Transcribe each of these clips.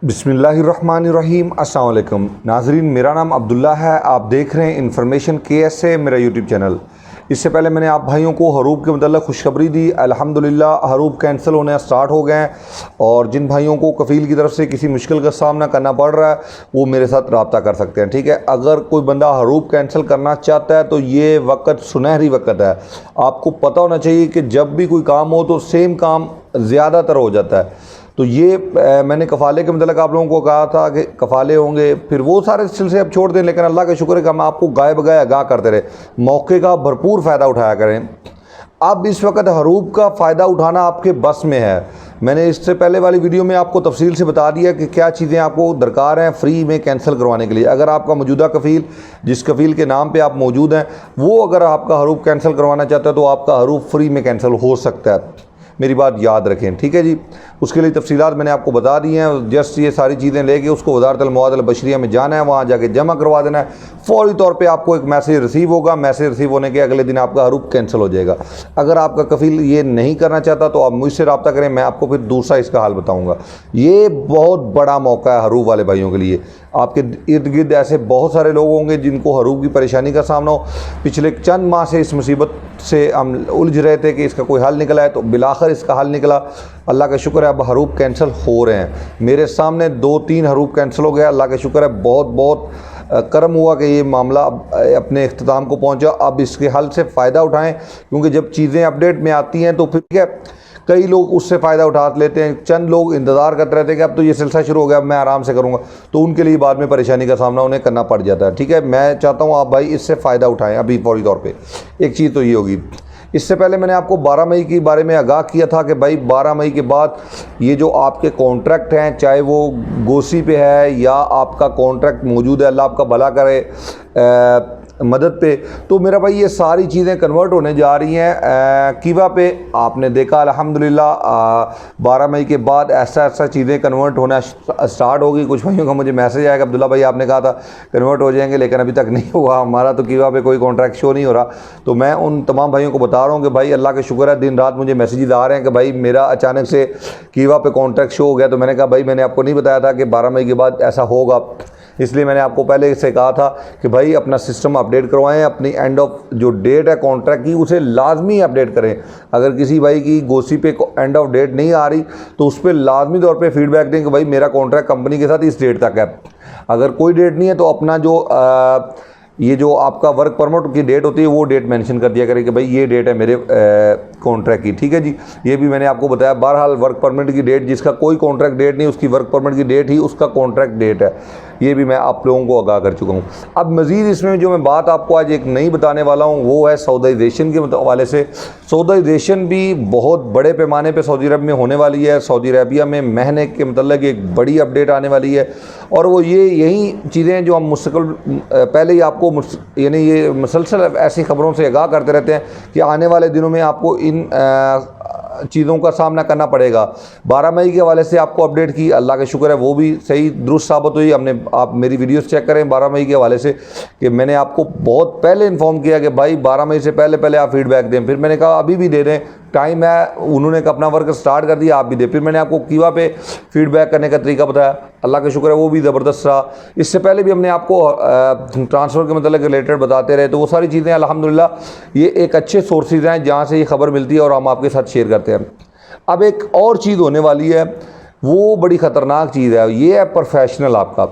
बिस्मिल्लाहिर्रहमानिर्रहीम। अस्सलाम वालेकुम नाज़रीन, मेरा नाम अब्दुल्ला है। आप देख रहे हैं इन्फॉर्मेशन KSA मेरा यूट्यूब चैनल। इससे पहले मैंने आप भाइयों को हरूब के मतलब खुशखबरी दी। अल्हम्दुलिल्लाह हरूब कैंसिल होने स्टार्ट हो गए हैं और जिन भाइयों को कफ़ील की तरफ से किसी मुश्किल का सामना करना पड़ रहा है वो मेरे साथ रब्ता कर सकते हैं। ठीक है, अगर कोई बंदा हरूब कैंसिल करना चाहता है तो ये वक्त सुनहरी वक्त है। आपको पता होना चाहिए कि जब भी कोई काम हो तो सेम काम ज़्यादातर हो जाता है। तो ये मैंने कफ़ाले के मतलब आप लोगों को कहा था कि कफ़ाले होंगे, फिर वो सारे सिलसिले अब छोड़ दें, लेकिन अल्लाह का शुक्र है कि हम आपको गाय बगाए आगाह करते रहे। मौके का भरपूर फ़ायदा उठाया करें। अब इस वक्त हरूब का फ़ायदा उठाना आपके बस में है। मैंने इससे पहले वाली वीडियो में आपको तफसील से बता दिया कि क्या चीज़ें आपको दरकार हैं फ्री में कैंसिल करवाने के लिए। अगर आपका मौजूदा कफ़ील जिस कफ़ील के नाम पे आप मौजूद हैं वो अगर आपका हरूब कैंसिल करवाना चाहता है तो आपका हरूब फ्री में कैंसिल हो सकता है। मेरी बात याद रखें, ठीक है जी। उसके लिए तफसीलात मैंने आपको बता दी हैं। जस्ट ये सारी चीज़ें लेके उसको वज़ारत अल-मवाद बशरिया में जाना है, वहाँ जाके जमा करवा देना है। फ़ौरी तौर पे आपको एक मैसेज रिसीव होगा। मैसेज रिसीव होने के अगले दिन आपका हरूब कैंसिल हो जाएगा। अगर आपका कफ़ील ये नहीं करना चाहता तो आप मुझसे रब्ता करें, मैं आपको फिर दूसरा इसका हाल बताऊँगा। ये बहुत बड़ा मौका है हरूब वाले भाइयों के लिए। आपके इर्द गिर्द ऐसे बहुत सारे लोग होंगे जिनको हरूब की परेशानी का सामना हो। पिछले चंद माह से इस मुसीबत से हम उलझ रहे थे कि इसका कोई हल निकला है, तो बिलाखिर इसका हल निकला। अल्लाह का शुक्र है अब हरूब कैंसिल हो रहे हैं। मेरे सामने 2-3 हरूब कैंसिल हो गया। अल्लाह का शुक्र है, बहुत बहुत करम हुआ कि ये मामला अपने इख्तिताम को पहुंचा। अब इसके हल से फ़ायदा उठाएं, क्योंकि जब चीज़ें अपडेट में आती हैं तो फिर क्या कई लोग उससे फ़ायदा उठा लेते हैं। चंद लोग इंतज़ार करते रहते हैं कि अब तो ये सिलसिला शुरू हो गया, अब मैं आराम से करूँगा, तो उनके लिए बाद में परेशानी का सामना उन्हें करना पड़ जाता है। ठीक है, मैं चाहता हूँ आप भाई इससे फ़ायदा उठाएँ अभी फ़ौरी तौर पे। एक चीज़ तो ये होगी। इससे पहले मैंने आपको 12 मई के बारे में आगाह किया था कि भाई 12 मई के बाद ये जो आपके कॉन्ट्रैक्ट हैं, चाहे वो गोसी पे है या आपका कॉन्ट्रैक्ट मौजूद है, अल्लाह आपका भला करे मदद पे, तो मेरा भाई ये सारी चीज़ें कन्वर्ट होने जा रही हैं कीवा पे। आपने देखा अल्हम्दुलिल्लाह 12 मई के बाद ऐसा चीज़ें कन्वर्ट होना स्टार्ट होगी। कुछ भाइयों का मुझे मैसेज आएगा, अब्दुल्ला भाई आपने कहा था कन्वर्ट हो जाएंगे, लेकिन अभी तक नहीं हुआ हमारा, तो कीवा पे कोई कॉन्ट्रैक्ट शो नहीं हो रहा। तो मैं उन तमाम भाइयों को बता रहा हूँ कि भाई अल्लाह का शुक्र है, दिन रात मुझे मैसेजेस आ रहे हैं कि भाई मेरा अचानक से कीवा पे कॉन्ट्रैक्ट शो हो गया। तो मैंने कहा भाई मैंने आपको नहीं बताया था कि 12 मई के बाद ऐसा होगा, इसलिए मैंने आपको पहले से कहा था कि भाई अपना सिस्टम अपडेट करवाएं। अपनी एंड ऑफ जो डेट है कॉन्ट्रैक्ट की उसे लाजमी अपडेट करें। अगर किसी भाई की गोसी पे एंड ऑफ डेट नहीं आ रही तो उस पर लाजमी तौर पे फीडबैक दें कि भाई मेरा कॉन्ट्रैक्ट कंपनी के साथ इस डेट तक है। अगर कोई डेट नहीं है तो अपना जो ये जो आपका वर्क परमिट की डेट होती है वो डेट मेंशन कर दिया करें कि भाई ये डेट है मेरे कॉन्ट्रैक्ट की। ठीक है जी, ये भी मैंने आपको बताया। बहरहाल वर्क परमिट की डेट, जिसका कोई कॉन्ट्रैक्ट डेट नहीं उसकी वर्क परमिट की डेट ही उसका कॉन्ट्रैक्ट डेट है, ये भी मैं आप लोगों को आगाह कर चुका हूँ। अब मज़ीद इसमें जो मैं बात आपको आज एक नई बताने वाला हूँ वो है सऊदीज़ेशन के हवाले से। सऊदीज़ेशन भी बहुत बड़े पैमाने पर सऊदी अरब में होने वाली है। सऊदी अरबिया में महीने के मतलब एक बड़ी अपडेट आने वाली है, और वो यही चीज़ें जो हम मुस्तकिल पहले ही आपको यानी ये मुसलसल ऐसी खबरों से आगाह करते रहते हैं कि आने वाले दिनों में आपको इन चीज़ों का सामना करना पड़ेगा। 12 मई के हवाले से आपको अपडेट की, अल्लाह का शुक्र है वो भी सही दुरुस्त साबित हुई। हमने आप मेरी वीडियोस चेक करें 12 मई के हवाले से कि मैंने आपको बहुत पहले इन्फॉर्म किया कि भाई 12 मई से पहले आप फीडबैक दें। फिर मैंने कहा अभी भी दे दें, टाइम है। उन्होंने अपना वर्क स्टार्ट कर दिया, आप भी दे। फिर मैंने आपको कीवा पे फीडबैक करने का तरीका बताया, अल्लाह का शुक्र है वो भी ज़बरदस्त रहा। इससे पहले भी हमने आपको ट्रांसफ़र के मतलब रिलेटेड बताते रहे, तो वो सारी चीज़ें अल्हम्दुलिल्लाह ये एक अच्छे सोर्सेज हैं जहाँ से ये खबर मिलती है और हम आपके साथ शेयर करते हैं। अब एक और चीज़ होने वाली है, वो बड़ी ख़तरनाक चीज़ है, ये है प्रोफेशनल आपका।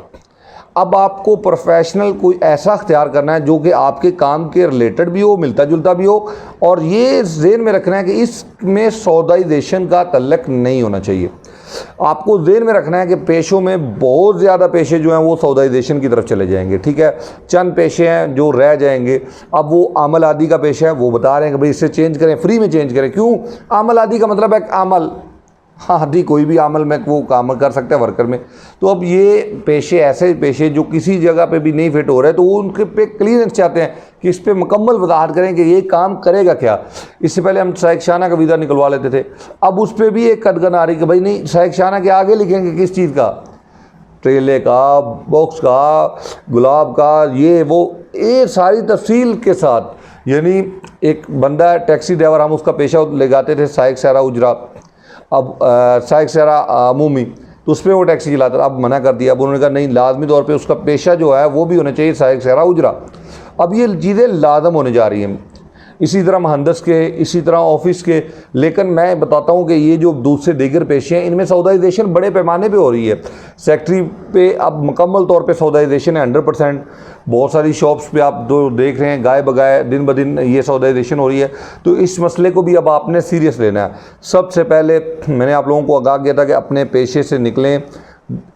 अब आपको प्रोफेशनल कोई ऐसा अख्तियार करना है जो कि आपके काम के रिलेटेड भी हो, मिलता जुलता भी हो, और ये ज़हन में रखना है कि इसमें सऊदीज़ेशन का तल्लक नहीं होना चाहिए। आपको ज़हन में रखना है कि पेशों में बहुत ज़्यादा पेशे जो हैं वो सऊदीज़ेशन की तरफ चले जाएंगे। ठीक है, चंद पेशे हैं जो रह जाएंगे। अब वो आमल आदि का पेशा है, वो बता रहे हैं कि भाई इससे चेंज करें, फ्री में चेंज करें। क्यों? आमल आदि का मतलब है अमल, हाँ आदि कोई भी अमल में वो काम कर सकता है वर्कर में। तो अब ये पेशे ऐसे पेशे जो किसी जगह पे भी नहीं फिट हो रहे, तो वो उनके पे क्लियरेंस चाहते हैं कि इस पर मुकम्मल वजाहत करें कि ये काम करेगा क्या। इससे पहले हम सहायक शाना का वीज़ा निकलवा लेते थे, अब उस पर भी एक कदगन आ रही कि भाई नहीं, सहायक शाना के आगे लिखेंगे किस चीज़ का, ट्रेले का, बॉक्स का, गुलाब का, ये सारी तफसील के साथ। यानी एक बंदा टैक्सी ड्राइवर, हम उसका पेशा लगाते थे सहायक सहरा उजरा, अब सहायक सहरा अमूमी, तो उस पर वो टैक्सी चलाता था। अब मना कर दिया। अब उन्होंने कहा नहीं, लाजमी तौर पे उसका पेशा जो है वो भी होना चाहिए सहायक सहरा उजरा। अब ये चीज़ें लाजम होने जा रही हैं, इसी तरह मुहंदस के, इसी तरह ऑफिस के। लेकिन मैं बताता हूँ कि ये जो दूसरे दीगर पेशे हैं इनमें सौदाइजेशन बड़े पैमाने पे हो रही है। सेक्रेटरी पे अब मुकम्मल तौर पे सौदाइजेशन है 100%। बहुत सारी शॉप्स पे आप जो देख रहे हैं गाय बगाए दिन ब दिन ये सौदाइजेशन हो रही है। तो इस मसले को भी अब आपने सीरियस लेना है। सबसे पहले मैंने आप लोगों को आगाह किया था कि अपने पेशे से निकलें,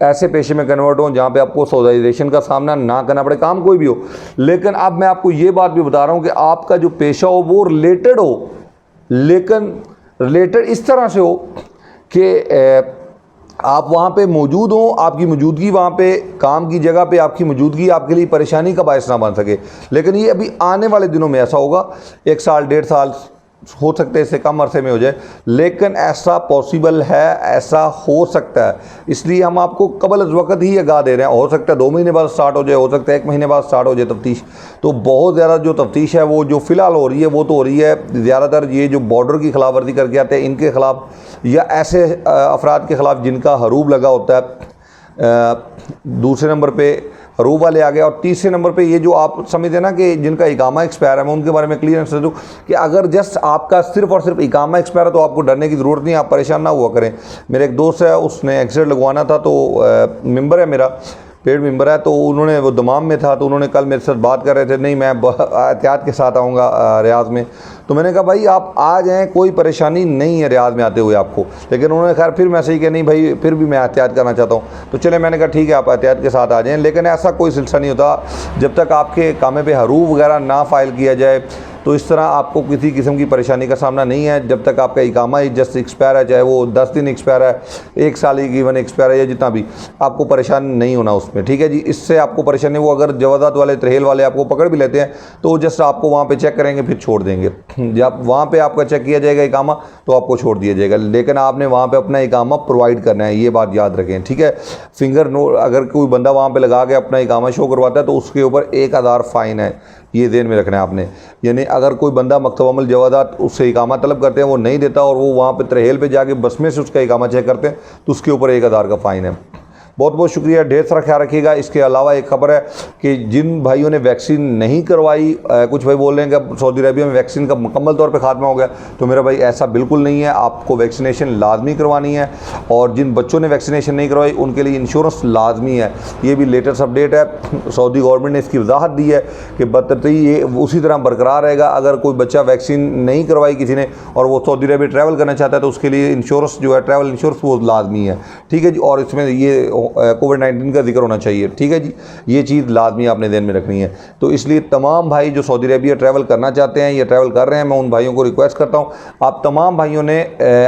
ऐसे पेशे में कन्वर्ट हो जहाँ पे आपको सौदाइजेशन का सामना ना करना पड़े, काम कोई भी हो। लेकिन अब मैं आपको ये बात भी बता रहा हूँ कि आपका जो पेशा हो वो रिलेटेड हो, लेकिन रिलेटेड इस तरह से हो कि आप वहाँ पे मौजूद हों, आपकी मौजूदगी वहाँ पे, काम की जगह पे आपकी मौजूदगी आपके लिए परेशानी का बायस ना बन सके। लेकिन ये अभी आने वाले दिनों में ऐसा होगा, 1 साल 1.5 साल हो सकते हैं, इससे कम अरसे में हो जाए, लेकिन ऐसा पॉसिबल है, ऐसा हो सकता है। इसलिए हम आपको कबल वक्त ही आगाह दे रहे हैं। हो सकता है 2 महीने बाद स्टार्ट हो जाए, हो सकता है 1 महीने बाद स्टार्ट हो जाए तफ्तीश। तो बहुत ज़्यादा जो तफ्तीश है वो जो फ़िलहाल हो रही है वो तो हो रही है ज़्यादातर ये जो बॉर्डर की खिलाफवर्जी करके आते हैं इनके ख़िलाफ़, या ऐसे अफराद के ख़िलाफ़ जिनका हरूब लगा होता है। दूसरे नंबर पे हरूब वाले आ गए। और तीसरे नंबर पे ये जो आप समझते हैं ना कि जिनका इकामा एक्सपायर है, मैं उनके बारे में क्लियर कर दूँ कि अगर जस्ट आपका सिर्फ और सिर्फ इकामा एक्सपायर है तो आपको डरने की ज़रूरत नहीं, आप परेशान ना हुआ करें। मेरे एक दोस्त है, उसने एक्सीडेंट लगवाना था, तो मेंबर है मेरा, पेड मेंबर है, तो उन्होंने, वो दमाम में था, तो उन्होंने कल मेरे साथ बात कर रहे थे, नहीं मैं एहतियात के साथ आऊँगा रियाज में। तो मैंने कहा भाई आप आ जाएँ, कोई परेशानी नहीं है रियाज में आते हुए आपको। लेकिन उन्होंने खैर फिर मैसेज किया नहीं भाई फिर भी मैं एहतियात करना चाहता हूँ। तो चले, मैंने कहा ठीक है आप एहतियात के साथ आ जाएँ, लेकिन ऐसा कोई सिलसिला नहीं होता जब तक आपके कामे पे हरूब वगैरह ना फ़ाइल किया जाए। तो इस तरह आपको किसी किस्म की परेशानी का सामना नहीं है जब तक आपका इकामा ही जस्ट एक्सपायर है, चाहे वो 10 दिन एक्सपायर है, 1 साल ही गिवन एक्सपायर है, या जितना भी, आपको परेशान नहीं होना उसमें, ठीक है जी। इससे आपको परेशानी, वो अगर जवादात वाले तरहेल वाले आपको पकड़ भी लेते हैं तो जस्ट आपको वहाँ पे चेक करेंगे फिर छोड़ देंगे। जब वहाँ पे आपका चेक किया जाएगा इकामा तो आपको छोड़ दिया जाएगा, लेकिन आपने वहाँ पे अपना इकामा प्रोवाइड करना है, ये बात याद रखें, ठीक है। फिंगर नोट अगर कोई बंदा वहाँ पे लगा के अपना इकामा शो करवाता है तो उसके ऊपर 1000 फ़ाइन है, ये ध्यान में रखना है आपने। यानी अगर कोई बंदा मकतब अमल जवादात उससे इकामा तलब करते हैं, वो नहीं देता और वो वहाँ पे तरहेल पे जाके बस में से उसका इकामा चेक करते हैं तो उसके ऊपर 1000 का फ़ाइन है। बहुत बहुत शुक्रिया, ढेर सारा ख्याल रखिएगा। इसके अलावा एक खबर है कि जिन भाइयों ने वैक्सीन नहीं करवाई, कुछ भाई बोल रहे हैं कि सऊदी अरबिया में वैक्सीन का मुकम्मल तौर पे खात्मा हो गया, तो मेरा भाई ऐसा बिल्कुल नहीं है। आपको वैक्सीनेशन लाजमी करवानी है, और जिन बच्चों ने वैक्सीनेशन नहीं करवाई उनके लिए इंश्योरेंस लाजमी है। ये भी लेटेस्ट अपडेट है, सऊदी गवर्नमेंट ने इसकी वजाहत दी है कि बतरतीब ये उसी तरह बरकरार रहेगा। अगर कोई बच्चा वैक्सीन नहीं करवाई किसी ने और वो सऊदी अरबिया ट्रैवल करना चाहता है तो उसके लिए इंश्योरेंस जो है, ट्रैवल इंश्योरेंस, वो लाजमी है, ठीक है जी। और इसमें ये कोविड-19 का जिक्र होना चाहिए, ठीक है जी। ये चीज़ लाजमी आपने ध्यान में रखनी है। तो इसलिए तमाम भाई जो सऊदी अरबिया ट्रैवल करना चाहते हैं या ट्रैवल कर रहे हैं, मैं उन भाइयों को रिक्वेस्ट करता हूँ आप तमाम भाइयों ने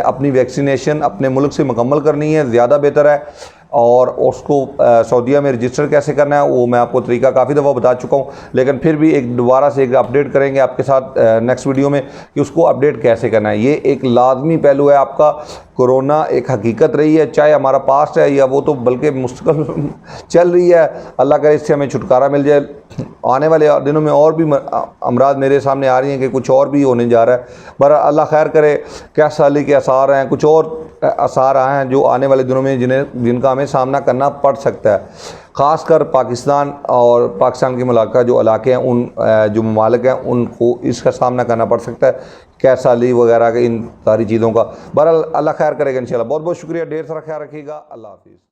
अपनी वैक्सीनेशन अपने मुल्क से मुकम्मल करनी है, ज़्यादा बेहतर है। और उसको सऊदीया में रजिस्टर कैसे करना है वो मैं आपको तरीका काफ़ी दफ़ा बता चुका हूँ, लेकिन फिर भी एक दोबारा से एक अपडेट करेंगे आपके साथ नेक्स्ट वीडियो में कि उसको अपडेट कैसे करना है। ये एक लाजमी पहलू है आपका। कोरोना एक हकीकत रही है, चाहे हमारा पास्ट है या वो तो बल्कि मुस्तकिल चल रही है। अल्लाह करे इससे हमें छुटकारा मिल जाए। आने वाले दिनों में और भी अमराज मेरे सामने आ रही हैं कि कुछ और भी होने जा रहा है, पर अल्लाह खैर करे। क्या साली के आसार हैं, कुछ और आसार आए हैं जो आने वाले दिनों में जिनका हमें सामना करना पड़ सकता है। ख़ासकर पाकिस्तान और पाकिस्तान के मुलाका जो इलाके हैं, उन जो ममालिक हैं उनको इसका सामना करना पड़ सकता है, कैसाली वगैरह के, इन सारी चीज़ों का। बहरहाल अल्लाह खैर करेगा इंशाल्लाह। बहुत बहुत शुक्रिया, ढेर सारा ख्याल रखिएगा। अल्लाह हाफिज़।